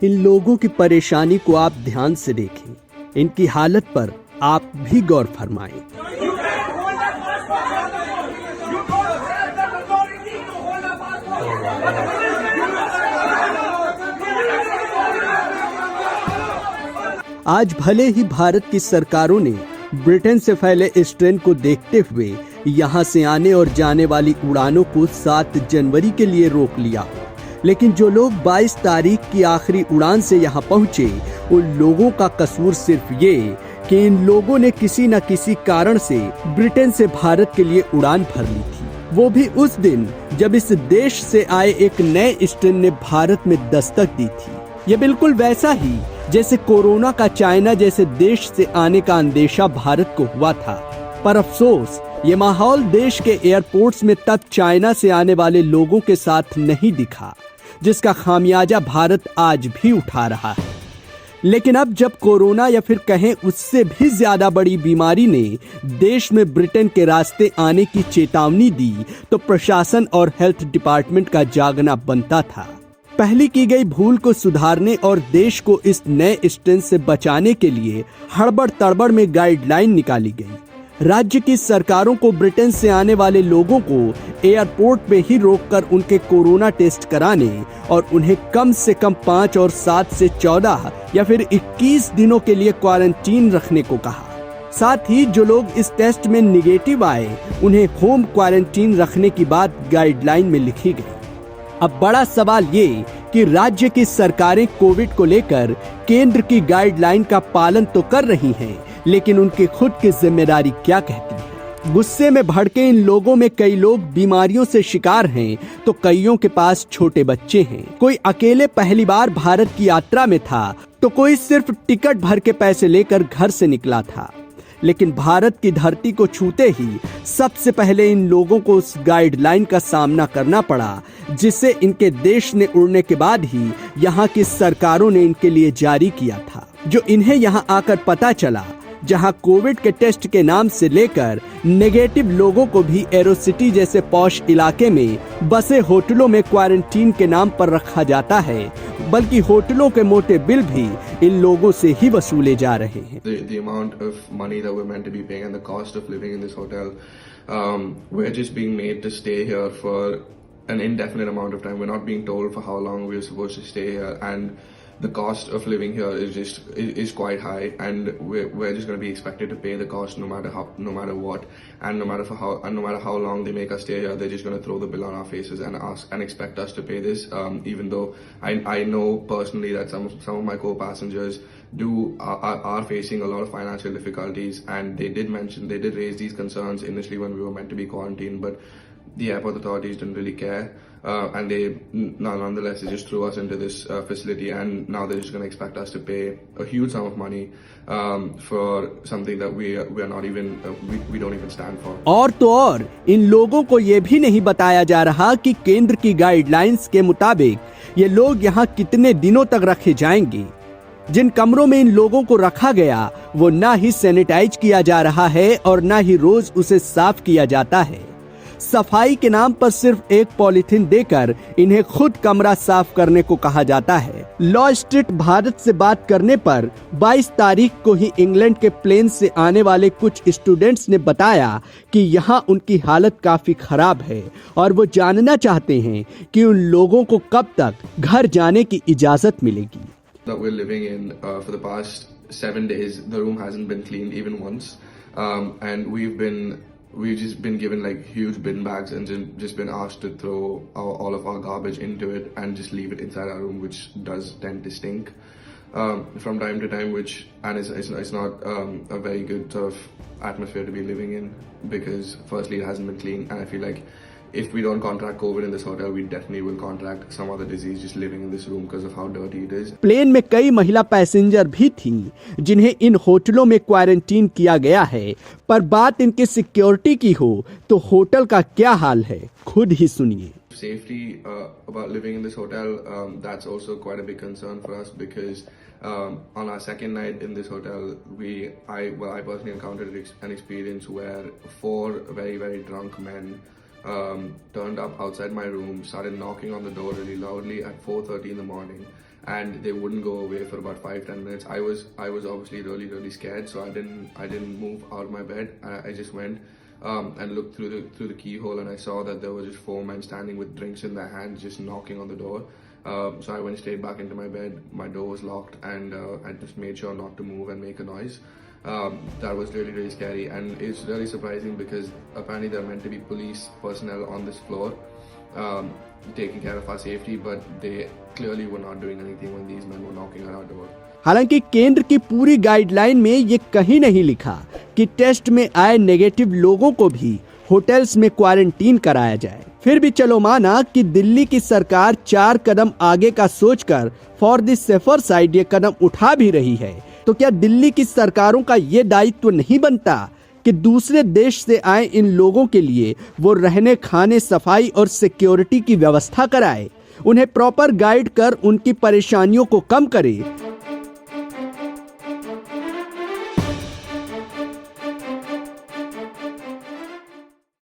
इन लोगों की परेशानी को आप ध्यान से देखें, इनकी हालत पर आप भी गौर फरमाएं। आज भले ही भारत की सरकारों ने ब्रिटेन से फैले इस ट्रेंड को देखते हुए यहां से आने और जाने वाली उड़ानों को 7 जनवरी के लिए रोक लिया हो, लेकिन जो लोग 22 तारीख की आखिरी उड़ान से यहां पहुंचे, उन लोगों का कसूर सिर्फ ये कि इन लोगों ने किसी न किसी कारण से ब्रिटेन से भारत के लिए उड़ान भर ली थी, वो भी उस दिन जब इस देश से आए एक नए स्ट्रेन ने भारत में दस्तक दी थी। ये बिल्कुल वैसा ही जैसे कोरोना का चाइना जैसे देश से आने का अंदेशा भारत को हुआ था, पर अफसोस ये माहौल देश के एयरपोर्ट्स में तब चाइना से आने वाले लोगों के साथ नहीं दिखा, जिसका खामियाजा भारत आज भी उठा रहा है। लेकिन अब जब कोरोना या फिर कहें उससे भी ज्यादा बड़ी बीमारी ने देश में ब्रिटेन के रास्ते आने की चेतावनी दी, तो प्रशासन और हेल्थ डिपार्टमेंट का जागना बनता था। पहली की गई भूल को सुधारने और देश को इस नए स्ट्रेन से बचाने के लिए हड़बड़ तड़बड़ में गाइडलाइन निकाली गई। राज्य की सरकारों को ब्रिटेन से आने वाले लोगों को एयरपोर्ट पे ही रोककर उनके कोरोना टेस्ट कराने और उन्हें कम से कम 5 और 7 से 14 या फिर 21 दिनों के लिए क्वारंटीन रखने को कहा। साथ ही जो लोग इस टेस्ट में निगेटिव आए, उन्हें होम क्वारंटीन रखने की बात गाइडलाइन में लिखी गई। अब बड़ा सवाल ये कि राज्य की सरकारें कोविड को लेकर केंद्र की गाइडलाइन का पालन तो कर रही हैं, लेकिन उनकी खुद की जिम्मेदारी क्या कहती है। गुस्से में भड़के इन लोगों में कई लोग बीमारियों से शिकार हैं, तो कईयों के पास छोटे बच्चे हैं। कोई अकेले पहली बार भारत की यात्रा में था, तो कोई सिर्फ टिकट भर के पैसे लेकर घर से निकला था। लेकिन भारत की धरती को छूते ही सबसे पहले इन लोगों को उस गाइडलाइन का सामना करना पड़ा, जिसे इनके देश ने उड़ने के बाद ही यहाँ की सरकारों ने इनके लिए जारी किया था। जो इन्हें यहाँ आकर पता चला, जहाँ कोविड के टेस्ट के नाम से लेकर नेगेटिव लोगों को भी एरोसिटी जैसे पॉश इलाके में बसे होटलों में क्वारंटीन के नाम पर रखा जाता है, बल्कि होटलों के मोटे बिल भी इन लोगों से ही वसूले जा रहे हैं। The amount of money that we're meant to be paying and the cost of living in this hotel, we're just being made to stay here for an indefinite amount of time. We're not being told for how long we're supposed to stay here, and the cost of living here is quite high, and we're just going to be expected to pay the cost no matter what, and no matter how long they make us stay here, they're just going to throw the bill on our faces and expect us to pay this. Even though I know personally that some of my co-passengers are facing a lot of financial difficulties, and they did raise these concerns initially when we were meant to be quarantined, but the airport authorities didn't really care, and they nonetheless they just threw us into this facility, and now they're just going to expect us to pay a huge sum of money for something that we are not even we don't even stand for. और तो और इन लोगों को ये भी नहीं बताया जा रहा कि केंद्र की गाइडलाइंस के मुताबिक ये लोग यहाँ कितने दिनों तक रखे जाएंगे। जिन कमरों में इन लोगों को रखा गया, वो ना ही सैनिटाइज किया जा रहा है और ना ही रोज उसे साफ किया जाता है। सफाई के नाम पर सिर्फ एक पॉलिथीन देकर इन्हें खुद कमरा साफ करने को कहा जाता है। लॉ स्ट्रीट भारत से बात करने पर 22 तारीख को ही इंग्लैंड के प्लेन से आने वाले कुछ स्टूडेंट्स ने बताया कि यहाँ उनकी हालत काफी खराब है और वो जानना चाहते हैं कि उन लोगों को कब तक घर जाने की इजाजत मिलेगी। That we're living in for the past 7 days, the room hasn't been cleaned even once, and we've just been given like huge bin bags and just been asked to throw all of our garbage into it and just leave it inside our room, which does tend to stink from time to time, and it's not a very good sort of atmosphere to be living in, because firstly it hasn't been clean, and I feel like if we don't contract COVID in this hotel, we definitely will contract some other disease just living in this room because of how dirty it is. Plane में कई महिला passenger भी थीं, जिन्हें इन होटलों में quarantine किया गया है, पर बात इनकी सिक्योरिटी की हो तो होटल का क्या हाल है, खुद ही सुनिए। Safety about living in this hotel, that's also quite a big concern for us, because on our second night in this hotel, I personally encountered an experience where 4 very, very drunk men turned up outside my room, started knocking on the door really loudly at 4:30 in the morning, and they wouldn't go away for about 5-10 minutes. I was obviously really scared, so I didn't move out of my bed. I just went and looked through the keyhole, and I saw that there were just 4 men standing with drinks in their hands, just knocking on the door. So I went straight back into my bed. My door was locked, and I just made sure not to move and make a noise. That was really scary, and it's really surprising because apparently there are meant to be police personnel on this floor taking care of our safety, but they clearly were not doing anything when these men were knocking at our door. हालांकि केंद्र की पूरी guideline में ये कहीं नहीं लिखा कि टेस्ट में आए नेगेटिव लोगों को भी होटल्स में क्वारंटीन कराया जाए। फिर भी चलो माना कि दिल्ली की सरकार 4 कदम आगे का सोचकर फॉर द सेफर साइड ये कदम उठा भी रही है, तो क्या दिल्ली की सरकारों का ये दायित्व नहीं बनता कि दूसरे देश से आए इन लोगों के लिए वो रहने, खाने, सफाई और सिक्योरिटी की व्यवस्था कराए, उन्हें प्रॉपर गाइड कर उनकी परेशानियों को कम करे,